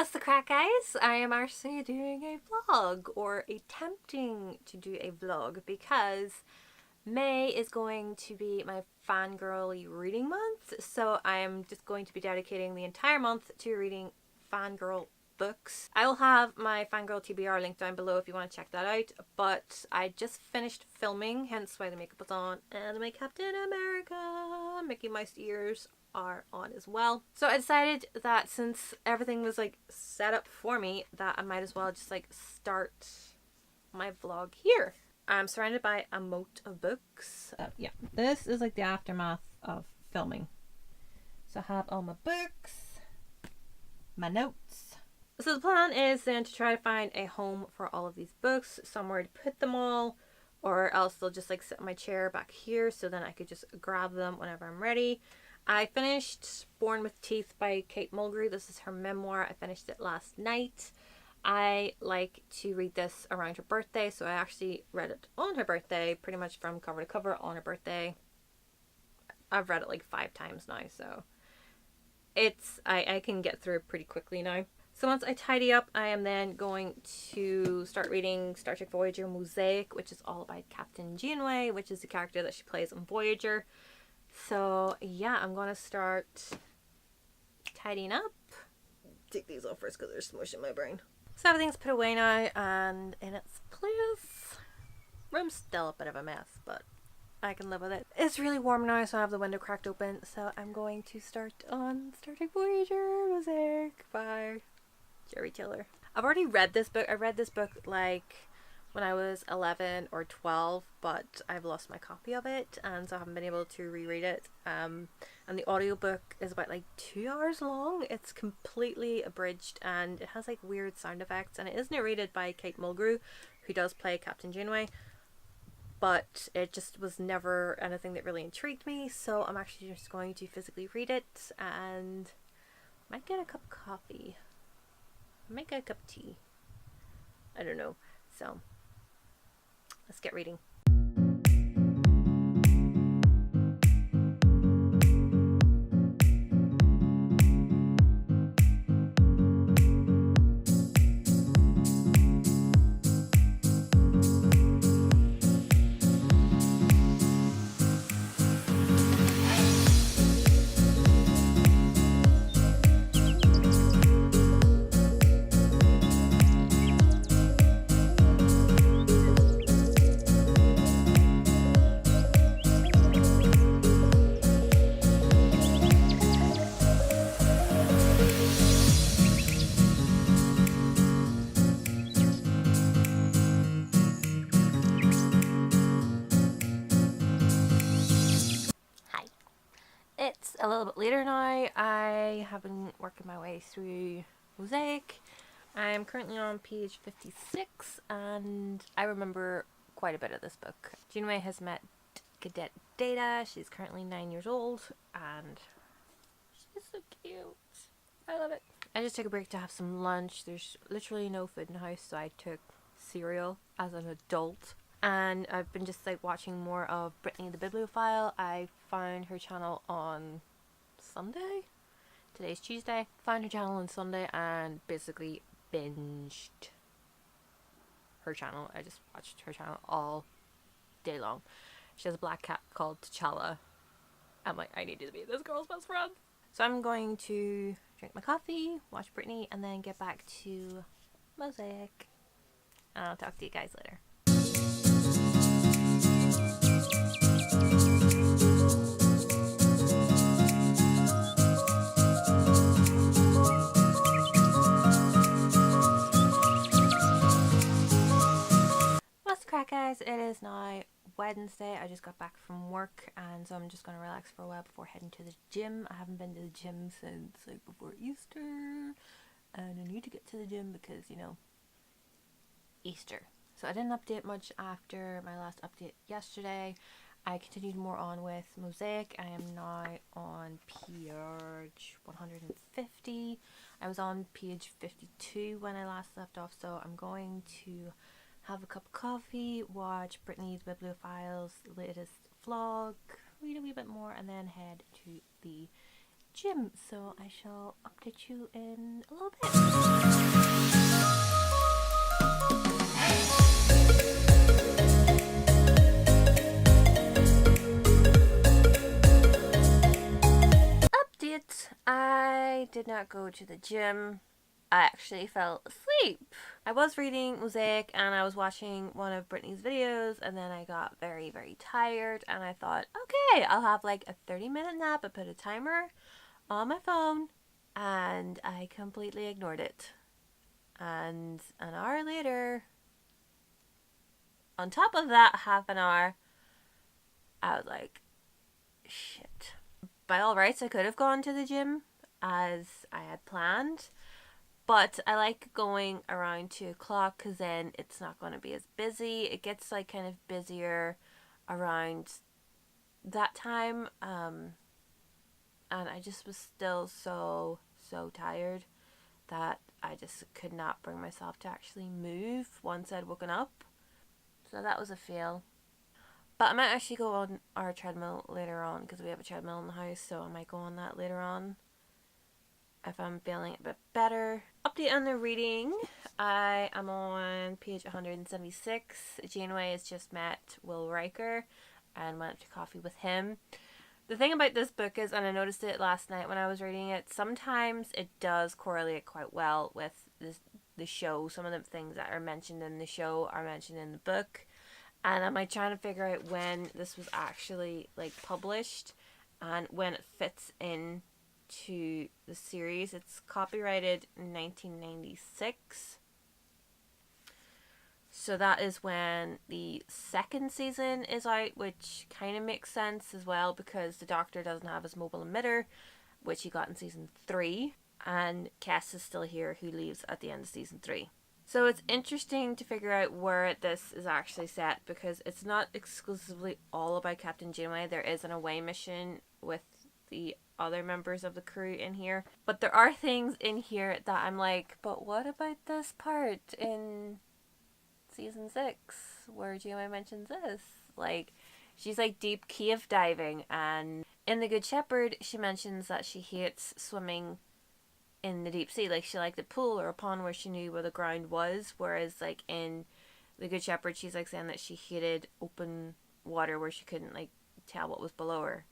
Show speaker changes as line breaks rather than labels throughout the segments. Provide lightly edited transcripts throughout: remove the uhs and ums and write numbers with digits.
What's the crack, guys? I am actually doing a vlog, or attempting to do a vlog, because May is going to be my fangirly reading month. So I am just going to be dedicating the entire month to reading fangirl books. I will have my fangirl TBR link down below if you want to check that out. But I just finished filming, hence why the makeup was on, and my Captain America Mickey Mouse ears are on as well. So I decided that since everything was like set up for me, that I might as well just like start my vlog here. I'm surrounded by a moat of books. Yeah, this is like the aftermath of filming. So I have all my books, my notes. So the plan is then to try to find a home for all of these books, somewhere to put them all, or else they'll just like sit in my chair back here, so then I could just grab them whenever I'm ready. I finished Born with Teeth by Kate Mulgrew. This is her memoir. I finished it last night. I like to read this around her birthday, so I actually read it on her birthday, pretty much from cover to cover on her birthday. I've read it like 5 times now, so I can get through it pretty quickly now. So once I tidy up, I am then going to start reading Star Trek Voyager Mosaic, which is all about Captain Janeway, which is the character that she plays on Voyager. So yeah, I'm gonna start tidying up. Take these off first because they're smushing my brain. So everything's put away now and in its place. Room's still a bit of a mess, but I can live with it. It's really warm now, so I have the window cracked open. So I'm going to start on Star Trek Voyager Mosaic by Jerry Tiller. I've already read this book. I read this book like when I was 11 or 12, but I've lost my copy of it, and so I haven't been able to reread it. And the audiobook is about like 2 hours long. It's completely abridged, and it has like weird sound effects, and it is narrated by Kate Mulgrew, who does play Captain Janeway, but it just was never anything that really intrigued me, so I'm actually just going to physically read it, and I might get a cup of coffee. I might get a cup of tea. I don't know. So let's get reading. It's a little bit later now. I have been working my way through Mosaic. I'm currently on page 56, and I remember quite a bit of this book. Janeway has met Cadet Data. She's currently 9 years old, and she's so cute. I love it. I just took a break to have some lunch. There's literally no food in the house, so I took cereal as an adult. And I've been just like watching more of Brittany the Bibliophile. I found her channel on Sunday. Today's Tuesday. Found her channel on Sunday and basically binged her channel. I just watched her channel all day long. She has a black cat called T'Challa. I'm like, I need to be this girl's best friend. So I'm going to drink my coffee, watch Brittany, and then get back to Mosaic. And I'll talk to you guys later. What's the crack, guys? It is now Wednesday. I just got back from work, and so I'm just going to relax for a while before heading to the gym. I haven't been to the gym since like before Easter, and I need to get to the gym because, you know, Easter. So I didn't update much after my last update yesterday. I continued more on with Mosaic. I am now on page 150. I was on page 52 when I last left off, so I'm going to have a cup of coffee, watch Brittany the Bibliophile's latest vlog, read a wee bit more, and then head to the gym. So I shall update you in a little bit. did not go to the gym. I actually fell asleep. I was reading Mosaic and I was watching one of Brittany's videos, and then I got very, very tired and I thought, okay, I'll have like a 30-minute nap. I put a timer on my phone and I completely ignored it. And an hour later, on top of that half an hour, I was like, shit. By all rights, I could have gone to the gym as I had planned, but I like going around 2 o'clock because then it's not going to be as busy. It gets like kind of busier around that time, and I just was still so tired that I just could not bring myself to actually move once I'd woken up. So that was a fail. But I might actually go on our treadmill later on because we have a treadmill in the house, so I might go on that later on if I'm feeling a bit better. Update on the reading. I am on page 176. Janeway has just met Will Riker and went to coffee with him. The thing about this book is, and I noticed it last night when I was reading it, sometimes it does correlate quite well with the show. Some of the things that are mentioned in the show are mentioned in the book. And I'm like trying to figure out when this was actually like published and when it fits in to the series. It's copyrighted in 1996. So that is when the second season is out, which kind of makes sense as well because the Doctor doesn't have his mobile emitter, which he got in season 3. And Cass is still here, who leaves at the end of season 3. So it's interesting to figure out where this is actually set because it's not exclusively all about Captain Janeway. There is an away mission with the other members of the crew in here. But there are things in here that I'm like, but what about this part in season 6 where Janeway mentions this? Like, she's like deep cave diving, and in The Good Shepherd she mentions that she hates swimming in the deep sea. Like, she liked a pool or a pond where she knew where the ground was, whereas like in The Good Shepherd she's like saying that she hated open water where she couldn't like tell what was below her,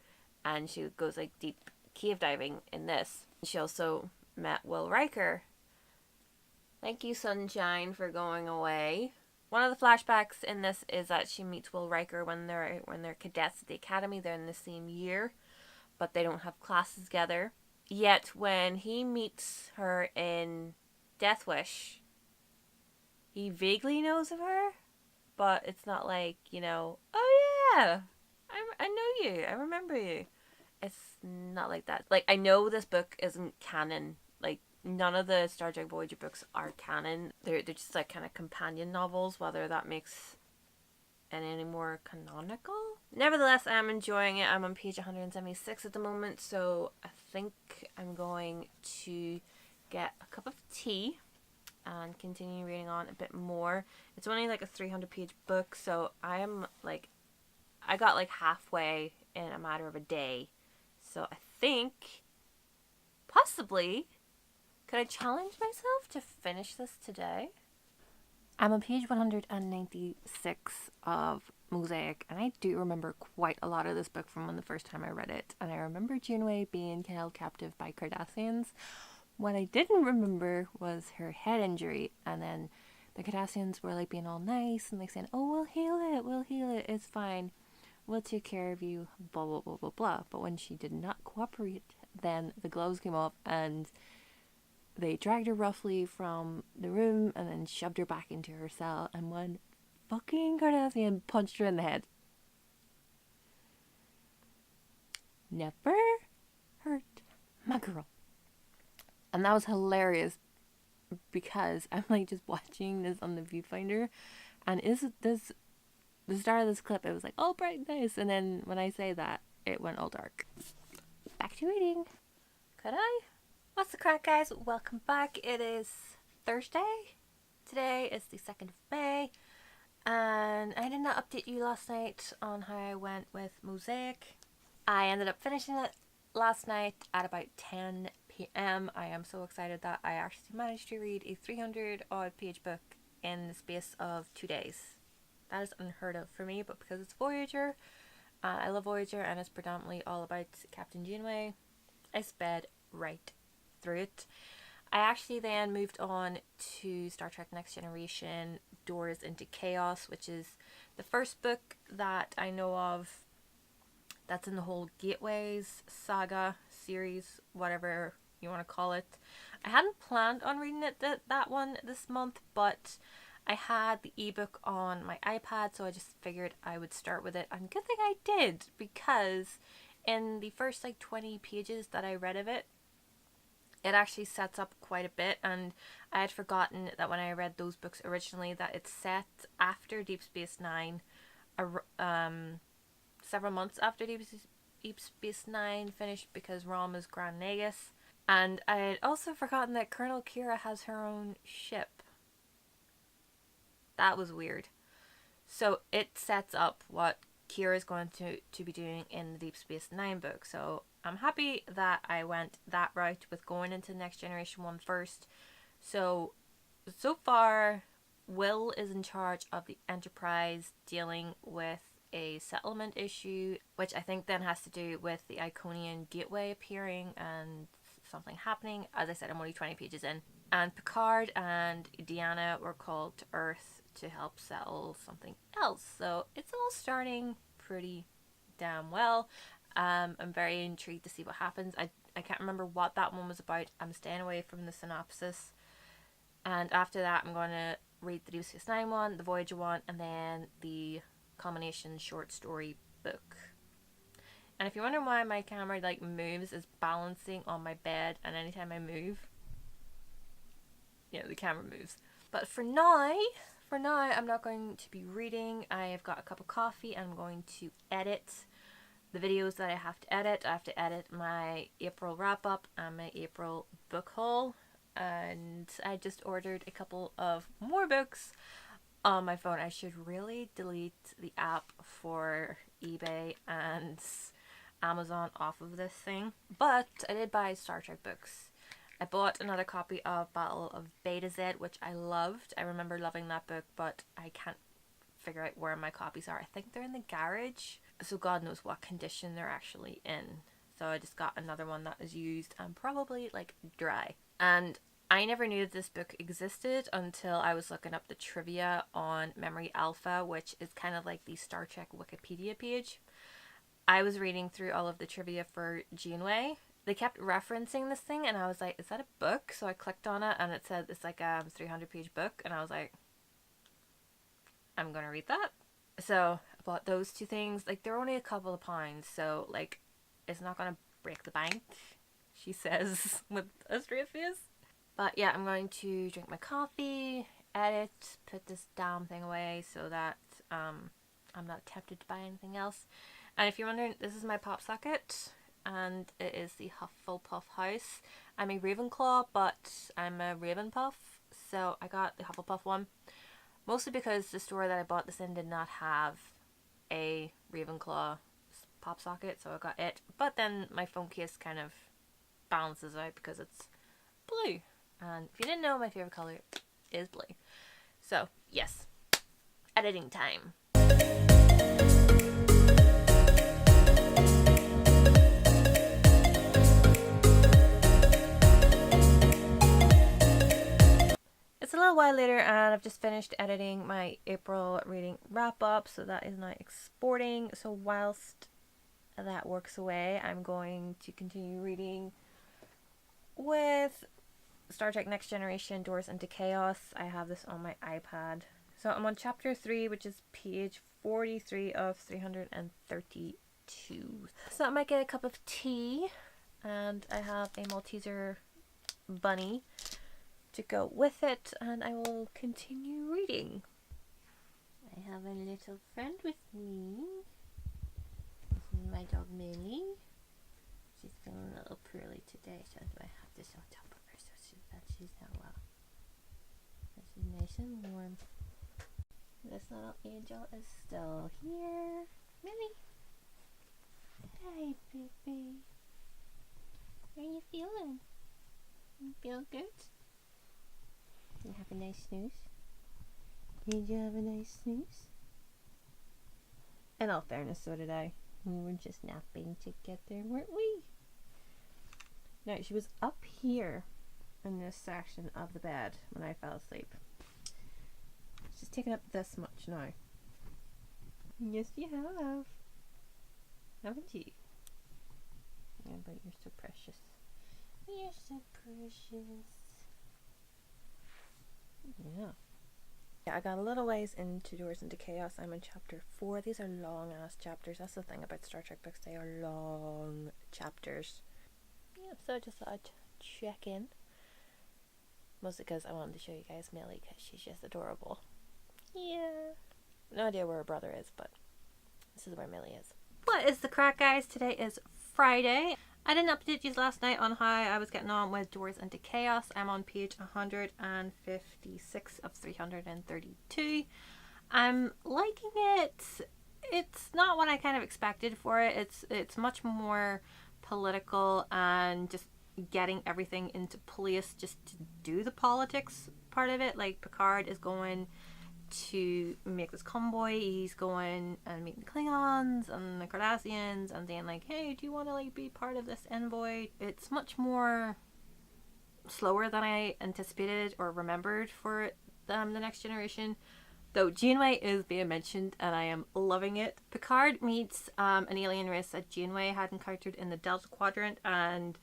and she goes like deep cave diving in this. She also met Will Riker. Thank you, Sunshine, for going away. One of the flashbacks in this is that she meets Will Riker when they're cadets at the academy. They're in the same year, but they don't have classes together. Yet when he meets her in Death Wish, he vaguely knows of her, but it's not like, you know, oh yeah, I know you, I remember you. It's not like that. Like, I know this book isn't canon. Like, none of the Star Trek Voyager books are canon. They're just like kind of companion novels, whether that makes any more canonical. Nevertheless, I'm enjoying it. I'm on page 176 at the moment, so I think I'm going to get a cup of tea and continue reading on a bit more. It's only like a 300-page book, so I got like halfway in a matter of a day. So I think possibly could I challenge myself to finish this today? I'm on page 196 of Mosaic, and I do remember quite a lot of this book from when the first time I read it. And I remember Janeway being held captive by Cardassians. What I didn't remember was her head injury, and then the Cardassians were like being all nice and like saying, oh, we'll heal it, it's fine, we'll take care of you, blah blah blah blah blah. But when she did not cooperate, then the gloves came off and they dragged her roughly from the room and then shoved her back into her cell, and one fucking Cardassian punched her in the head. Never hurt my girl. And that was hilarious because I'm like just watching this on the viewfinder, and is this the start of this clip? It was like, oh, bright, nice, and then when I say that, it went all dark. Back to reading. Could I? What's the crack, guys? Welcome back. It is Thursday. Today is the 2nd of May, and I did not update you last night on how I went with Mosaic. I ended up finishing it last night at about 10 p.m. I am so excited that I actually managed to read a 300-odd page book in the space of 2 days. That is unheard of for me, but because it's Voyager, I love Voyager, and it's predominantly all about Captain Janeway, I sped right through it. I actually then moved on to Star Trek Next Generation Doors into Chaos, which is the first book that I know of that's in the whole Gateways saga series, whatever you want to call it. I hadn't planned on reading it that one this month, but I had the ebook on my iPad, so I just figured I would start with it. And good thing I did, because in the first like 20 pages that I read of it, it actually sets up quite a bit, and I had forgotten that when I read those books originally that it's set after Deep Space Nine, several months after Deep Space Nine finished, because Rom is Grand Nagus. And I had also forgotten that Colonel Kira has her own ship. That was weird. So it sets up what Kira is going to be doing in the Deep Space Nine book. So I'm happy that I went that route with going into Next Generation 1 first. So far, Will is in charge of the Enterprise, dealing with a settlement issue, which I think then has to do with the Iconian Gateway appearing and something happening. As I said, I'm only 20 pages in. And Picard and Deanna were called to Earth to help settle something else. So it's all starting pretty damn well. I'm very intrigued to see what happens. I can't remember what that one was about. I'm staying away from the synopsis. And after that, I'm going to read the Deep Space Nine one, the Voyager one, and then the combination short story book. And if you're wondering why my camera like moves, it's balancing on my bed, and anytime I move, the camera moves. But for now, I'm not going to be reading. I have got a cup of coffee, and I'm going to edit the videos that I have to edit. I have to edit my April wrap up and my April book haul. And I just ordered a couple of more books on my phone. I should really delete the app for eBay and Amazon off of this thing. But I did buy Star Trek books. I bought another copy of Battle of Beta Z, which I loved. I remember loving that book, but I can't figure out where my copies are. I think they're in the garage, so God knows what condition they're actually in. So I just got another one that is used and probably like dry. And I never knew this book existed until I was looking up the trivia on Memory Alpha, which is kind of like the Star Trek Wikipedia page. I was reading through all of the trivia for Janeway. They kept referencing this thing, and I was like, is that a book? So I clicked on it, and it said it's like a 300-page book, and I was like, I'm gonna read that. So I bought those two things. Like, they're only a couple of pounds, so like, it's not gonna break the bank, she says with a straight face. But yeah, I'm going to drink my coffee, edit, put this damn thing away so that I'm not tempted to buy anything else. And if you're wondering, this is my pop socket, and it is the Hufflepuff house. I'm a Ravenclaw, but I'm a Ravenpuff, so I got the Hufflepuff one. Mostly because the store that I bought this in did not have a Ravenclaw pop socket, so I got it. But then my phone case kind of balances out because it's blue. And if you didn't know, my favorite color is blue. So, yes. Editing time. It's a little while later, and I've just finished editing my April reading wrap up, so that is now exporting. So whilst that works away, I'm going to continue reading with Star Trek Next Generation Doors into Chaos. I have this on my iPad. So I'm on chapter 3, which is page 43 of 332. So I might get a cup of tea, and I have a Malteser bunny to go with it, and I will continue reading. I have a little friend with me. This is my dog Millie. She's feeling a little poorly today, so I have this on top of her so that she's not well. But she's nice and warm. This little angel is still here. Millie! Hi, baby. How are you feeling? You feel good? Did you have a nice snooze? Did you have a nice snooze? In all fairness, so did I. We were just napping together, weren't we? Now, she was up here in this section of the bed when I fell asleep. She's taken up this much now. Yes, you have. Haven't you? Yeah, but you're so precious. You're so precious. Yeah. Yeah, I got a little ways into Doors into Chaos. I'm in chapter 4. These are long ass chapters. That's the thing about Star Trek books. They are long chapters. Yeah, so I just thought I'd check in. Mostly because I wanted to show you guys Millie because she's just adorable. Yeah. No idea where her brother is, but this is where Millie is. What is the crack, guys? Today is Friday. I didn't update you last night on how I was getting on with Doors into Chaos. I'm on page 156 of 332. I'm liking it. It's not what I kind of expected for it. It's much more political and just getting everything into place just to do the politics part of it. Like, Picard is going to make this convoy. He's going and meeting the Klingons and the Cardassians and saying like, hey, do you want to like be part of this envoy? It's much more slower than I anticipated or remembered for the Next Generation, though Janeway is being mentioned and I am loving it. Picard meets an alien race that Janeway had encountered in the Delta Quadrant, and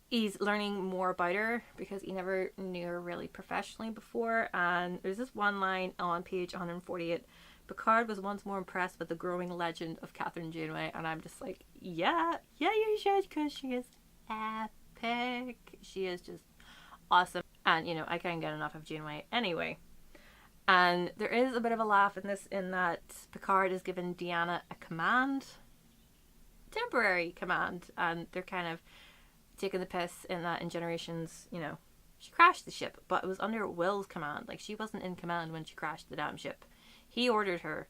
he's learning more about her because he never knew her really professionally before. And there's this one line on page 148. Picard was once more impressed with the growing legend of Catherine Janeway. And I'm just like, yeah, you should, because she is epic. She is just awesome. And, you know, I can't get enough of Janeway anyway. And there is a bit of a laugh in this, in that Picard is giving Deanna a command. Temporary command. And they're kind of taking the piss in that in Generations, you know, she crashed the ship, but it was under Will's command. Like, she wasn't in command when she crashed the damn ship. He ordered her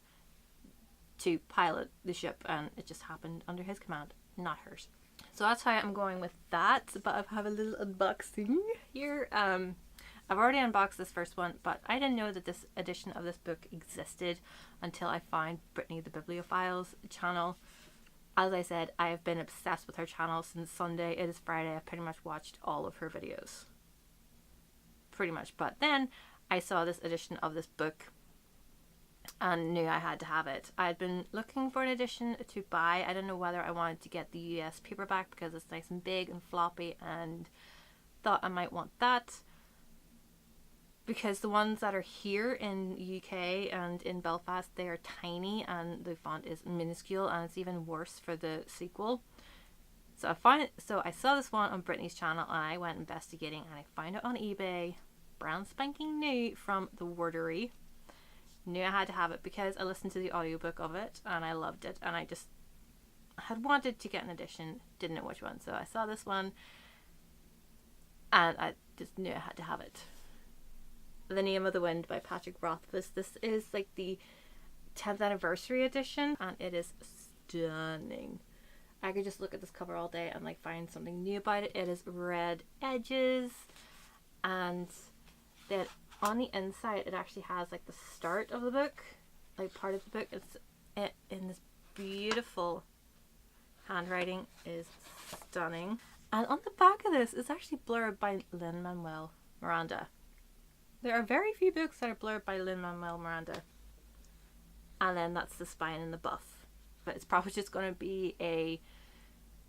to pilot the ship, and it just happened under his command, not hers. So that's how I'm going with that. But I have a little unboxing here. I've already unboxed this first one, but I didn't know that this edition of this book existed until I found Brittany the Bibliophiles channel. As I said, I have been obsessed with her channel since Sunday. It is Friday. I've pretty much watched all of her videos. Pretty much. But then I saw this edition of this book and knew I had to have it. I had been looking for an edition to buy. I didn't know whether I wanted to get the US paperback because it's nice and big and floppy, and thought I might want that. Because the ones that are here in UK and in Belfast, they are tiny and the font is minuscule, and it's even worse for the sequel. So I saw this one on Brittany's channel and I went investigating, and I found it on eBay, brand spanking new from the Wordery. Knew I had to have it because I listened to the audiobook of it and I loved it, and I just had wanted to get an edition, didn't know which one. So I saw this one and I just knew I had to have it. The Name of the Wind by Patrick Rothfuss. This is like the 10th anniversary edition, and it is stunning. I could just look at this cover all day and like find something new about it. It is red edges, and then on the inside it actually has like the start of the book, like part of the book. It's in this beautiful handwriting, is stunning. And on the back of this is actually blurred by Lin-Manuel Miranda. There are very few books that are blurred by Lin-Manuel Miranda. And then that's the spine and the buff. But it's probably just going to be a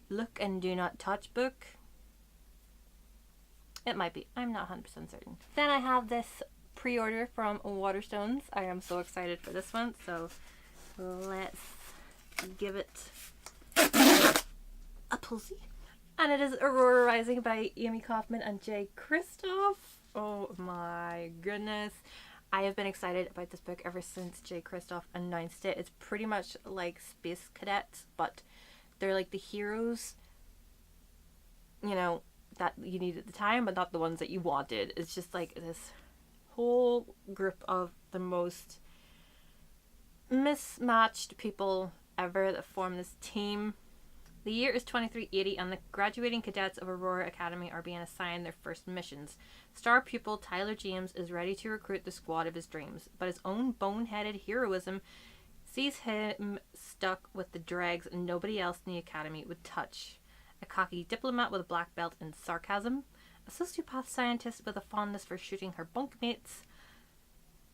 look and do not touch book. It might be. I'm not 100% certain. Then I have this pre-order from Waterstones. I am so excited for this one. So let's give it a pussy. And it is Aurora Rising by Amy Kaufman and Jay Kristoff. Oh my goodness. I have been excited about this book ever since Jay Kristoff announced it. It's pretty much like Space Cadets, but they're like the heroes, you know, that you need at the time, but not the ones that you wanted. It's just like this whole group of the most mismatched people ever that form this team. The year is 2380 and the graduating cadets of Aurora Academy are being assigned their first missions. Star pupil Tyler James is ready to recruit the squad of his dreams, but his own boneheaded heroism sees him stuck with the dregs nobody else in the academy would touch. a cocky diplomat with a black belt in sarcasm, a sociopath scientist with a fondness for shooting her bunkmates,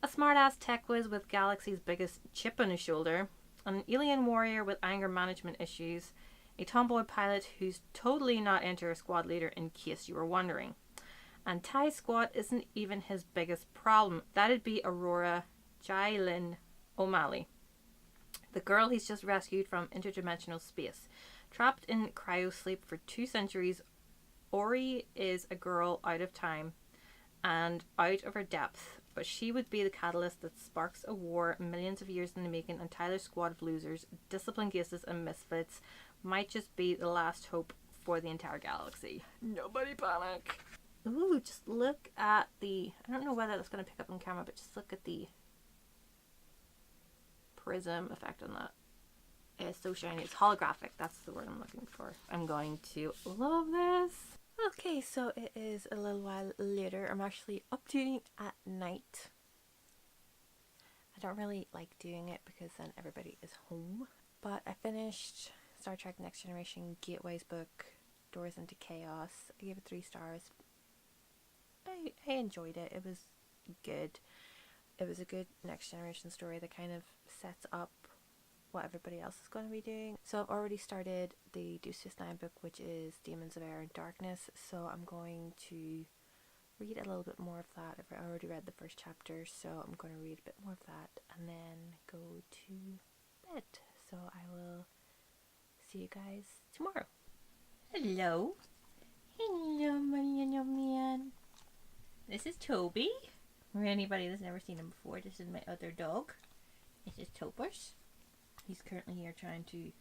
a smart-ass tech whiz with Galaxy's biggest chip on his shoulder, an alien warrior with anger management issues, a tomboy pilot who's totally not into a squad leader in case you were wondering. And Ty's squad isn't even his biggest problem. That'd be Aurora Jailin O'Malley, the girl he's just rescued from interdimensional space. Trapped in cryosleep for 2 centuries, Ori is a girl out of time and out of her depth, but she would be the catalyst that sparks a war millions of years in the making, and Tyler's squad of losers, disciplined cases and misfits might just be the last hope for the entire galaxy. Nobody panic. Ooh, just look at the... I don't know whether that's going to pick up on camera, but just look at the prism effect on that. It's so shiny. It's holographic. That's the word I'm looking for. I'm going to love this. Okay, so it is a little while later. I'm actually updating at night. I don't really like doing it because then everybody is home. But I finished Star Trek Next Generation Gateway's book, Doors into Chaos. I gave it 3 stars. I enjoyed it. It was good. It was a good Next Generation story that kind of sets up what everybody else is going to be doing. So I've already started the Deep Space Nine book, which is Demons of Air and Darkness. So I'm going to read a little bit more of that. I've already read the first chapter, so I'm going to read a bit more of that and then go to bed. So I will see you guys tomorrow. Hello. Hello, my little man. This is Toby. For anybody that's never seen him before, this is my other dog. This is Topers. He's currently here trying to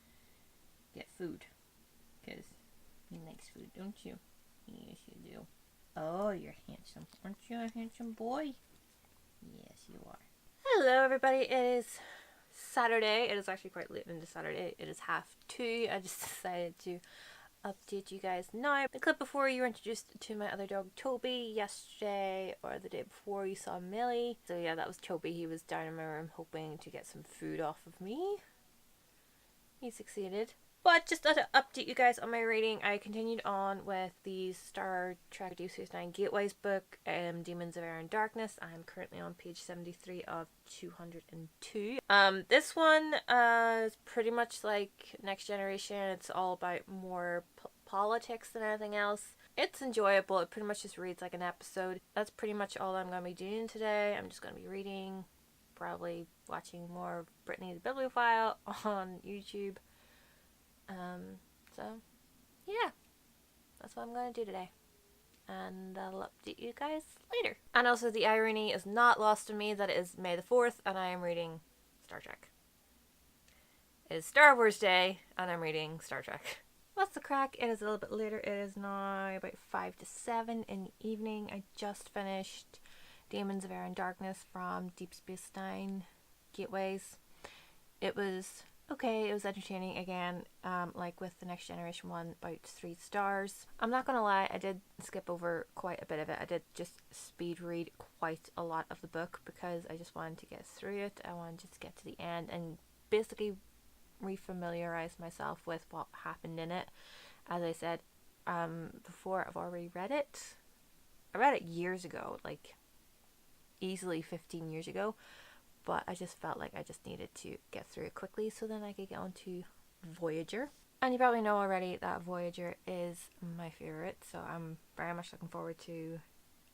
get food. Because he likes food, don't you? Yes, you do. Oh, you're handsome. Aren't you a handsome boy? Yes, you are. Hello, everybody. It is Saturday. It is actually quite late into Saturday. It is 2:30. I just decided to update you guys now. The clip before, you were introduced to my other dog Toby. Yesterday or the day before, you saw Millie. So yeah, that was Toby. He was down in my room hoping to get some food off of me. He succeeded. But just to update you guys on my reading, I continued on with the Star Trek Deep Space Nine Gateways book, Demons of Air and Darkness. I'm currently on page 73 of 202. This one is pretty much like Next Generation. It's all about more politics than anything else. It's enjoyable. It pretty much just reads like an episode. That's pretty much all I'm going to be doing today. I'm just going to be reading, probably watching more of Brittany the Bibliophile on YouTube. So, yeah, that's what I'm going to do today. And I'll update you guys later. And also, the irony is not lost on me that it is May the 4th and I am reading Star Trek. It is Star Wars Day and I'm reading Star Trek. What's the crack? It is a little bit later. It is now about 5 to 7 in the evening. I just finished Demons of Air and Darkness from Deep Space Nine Gateways. It was okay, it was entertaining again, like with the Next Generation one, about 3 stars. I'm not gonna lie, I did skip over quite a bit of it. I did just speed read quite a lot of the book because I just wanted to get through it. I wanted to just get to the end and basically refamiliarize myself with what happened in it. As I said before, I've already read it. I read it years ago, like easily 15 years ago. But I just felt like I just needed to get through it quickly so then I could get on to Voyager. And you probably know already that Voyager is my favourite, so I'm very much looking forward to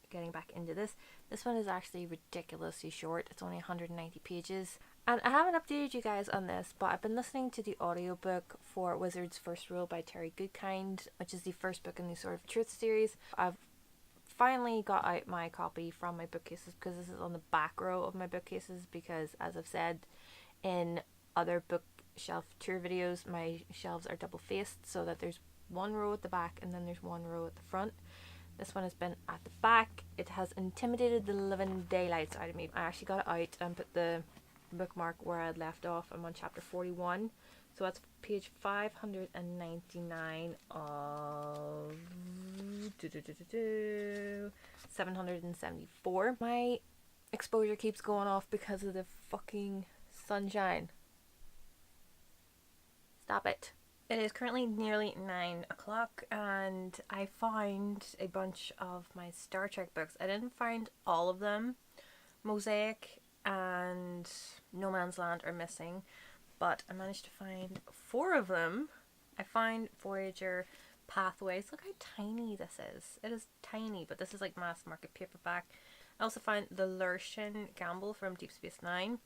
getting back into this. This one is actually ridiculously short. It's only 190 pages. And I haven't updated you guys on this, but I've been listening to the audiobook for Wizard's First Rule by Terry Goodkind, which is the first book in the Sword of Truth series. I've finally got out my copy from my bookcases because this is on the back row of my bookcases because, as I've said in other bookshelf tour videos, my shelves are double faced so that there's one row at the back and then there's one row at the front. This one has been at the back. It has intimidated the living daylights out of me. I actually got it out and put the bookmark where I had left off. I'm on chapter 41, so that's page 599 of 774. My exposure keeps going off because of the fucking sunshine. Stop it. It is currently nearly 9 o'clock and I found a bunch of my Star Trek books. I didn't find all of them. Mosaic and No Man's Land are missing, but I managed to find 4 of them. I found Voyager Pathways. Look how tiny this is. It is tiny, but this is like mass market paperback. I also found The Lurtian Gamble from Deep Space Nine.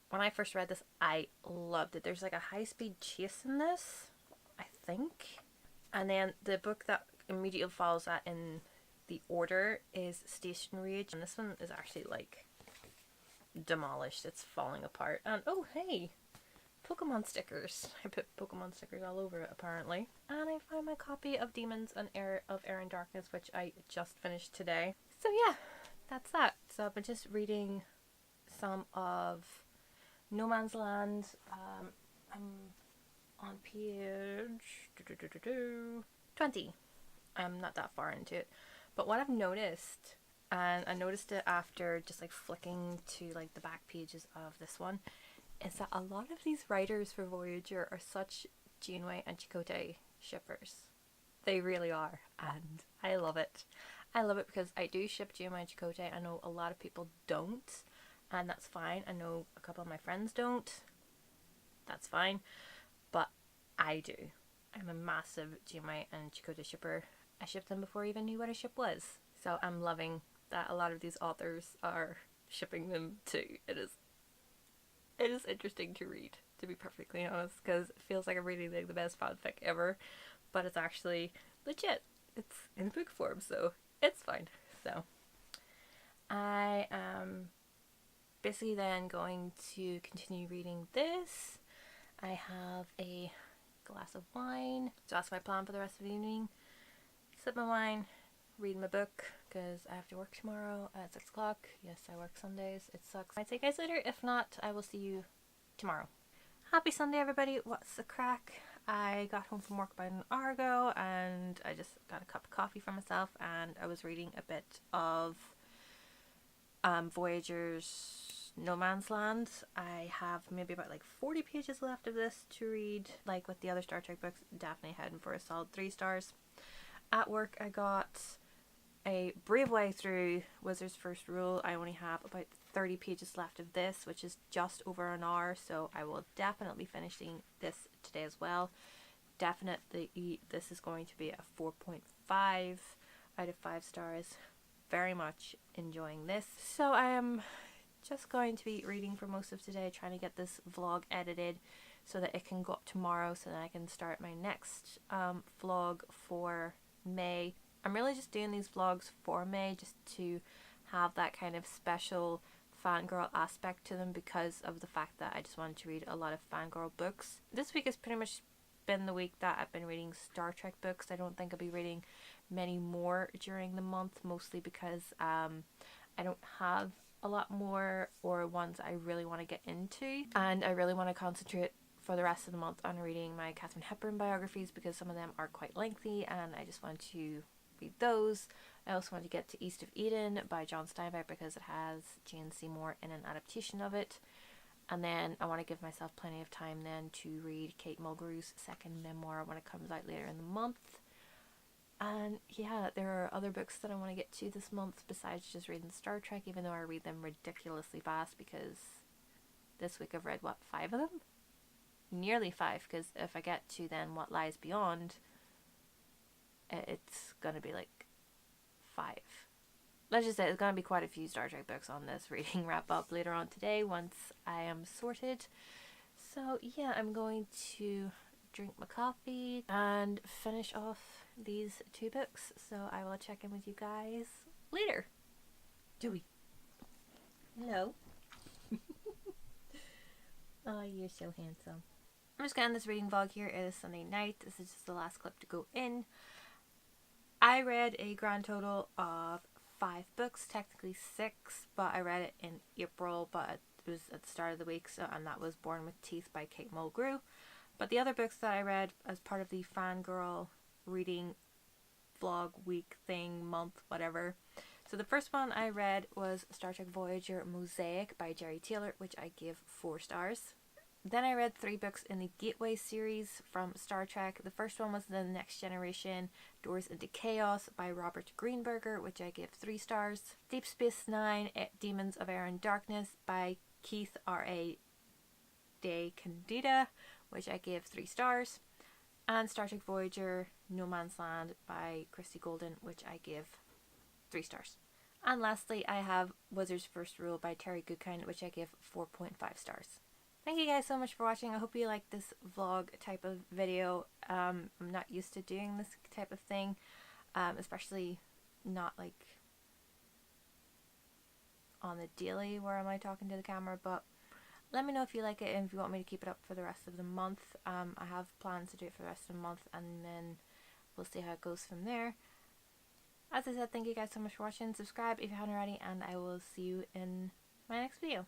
When I first read this, I loved it. There's like a high-speed chase in this, I think. And then the book that immediately follows that in the order is Station Rage. And this one is actually like demolished. It's falling apart. And oh, hey, Pokemon stickers. I put Pokemon stickers all over it apparently. And I found my copy of Demons and Air and Darkness, which I just finished today. So yeah, that's that. So I've been just reading some of No Man's Land. I'm on page 20. I'm not that far into it. But what I've noticed, and I noticed it after just like flicking to like the back pages of this one, is that a lot of these writers for Voyager are such Janeway and Chakotay shippers. They really are, and I love it. I love it because I do ship Janeway and Chakotay. I know a lot of people don't, and that's fine. I know a couple of my friends don't. That's fine. But I do. I'm a massive Janeway and Chakotay shipper. I shipped them before I even knew what a ship was. So I'm loving that a lot of these authors are shipping them too. It is interesting to read, to be perfectly honest, because it feels like I'm reading like the best fanfic ever, but it's actually legit. It's in book form, so it's fine. So I am basically then going to continue reading this. I have a glass of wine, so that's my plan for the rest of the evening. Sip my wine, read my book, because I have to work tomorrow at 6 o'clock. Yes, I work Sundays. It sucks. I'll see you guys later. If not, I will see you tomorrow. Happy Sunday, everybody. What's the crack? I got home from work about an hour ago, and I just got a cup of coffee for myself, and I was reading a bit of Voyager's No Man's Land. I have maybe about like 40 pages left of this to read. Like with the other Star Trek books, definitely heading for a solid 3 stars. At work, I got a brave way through Wizard's First Rule. I only have about 30 pages left of this, which is just over an hour, so I will definitely be finishing this today as well. Definitely, this is going to be a 4.5 out of 5 stars. Very much enjoying this. So I am just going to be reading for most of today, trying to get this vlog edited so that it can go up tomorrow, so that I can start my next vlog for May. I'm really just doing these vlogs for May just to have that kind of special fangirl aspect to them, because of the fact that I just wanted to read a lot of fangirl books. This week has pretty much been the week that I've been reading Star Trek books. I don't think I'll be reading many more during the month, mostly because I don't have a lot more or ones I really want to get into, and I really want to concentrate for the rest of the month on reading my Katharine Hepburn biographies, because some of them are quite lengthy and I just want to read those. I also want to get to East of Eden by John Steinbeck, because it has Jane Seymour in an adaptation of it. And then I want to give myself plenty of time then to read Kate Mulgrew's second memoir when it comes out later in the month. And yeah, there are other books that I want to get to this month besides just reading Star Trek, even though I read them ridiculously fast, because this week I've read, what, 5 of them? Nearly 5, because if I get to then What Lies Beyond, it's going to be like 5. Let's just say there's going to be quite a few Star Trek books on this reading wrap up later on today once I am sorted. So yeah, I'm going to drink my coffee and finish off these 2 books. So I will check in with you guys later. Dewey. Hello. Oh, you're so handsome. I'm just going to end this reading vlog here. It is Sunday night. This is just the last clip to go in. I read a grand total of 5 books, technically 6, but I read it in April, but it was at the start of the week, so, and that was Born with Teeth by Kate Mulgrew. But the other books that I read as part of the Fangirl reading vlog week thing, month, whatever. So the first one I read was Star Trek Voyager Mosaic by Jerry Taylor, which I gave 4 stars. Then I read 3 books in the Gateway series from Star Trek. The first one was The Next Generation, Doors into Chaos by Robert Greenberger, which I give 3 stars. Deep Space Nine, Demons of Air and Darkness by Keith R.A. de Candida, which I give 3 stars. And Star Trek Voyager, No Man's Land by Christy Golden, which I give 3 stars. And lastly, I have Wizard's First Rule by Terry Goodkind, which I give 4.5 stars. Thank you guys so much for watching. I hope you like this vlog type of video. I'm not used to doing this type of thing, especially not like on the daily where am I talking to the camera, but let me know if you like it and if you want me to keep it up for the rest of the month. I have plans to do it for the rest of the month, and then we'll see how it goes from there. As I said, thank you guys so much for watching. Subscribe if you haven't already, and I will see you in my next video.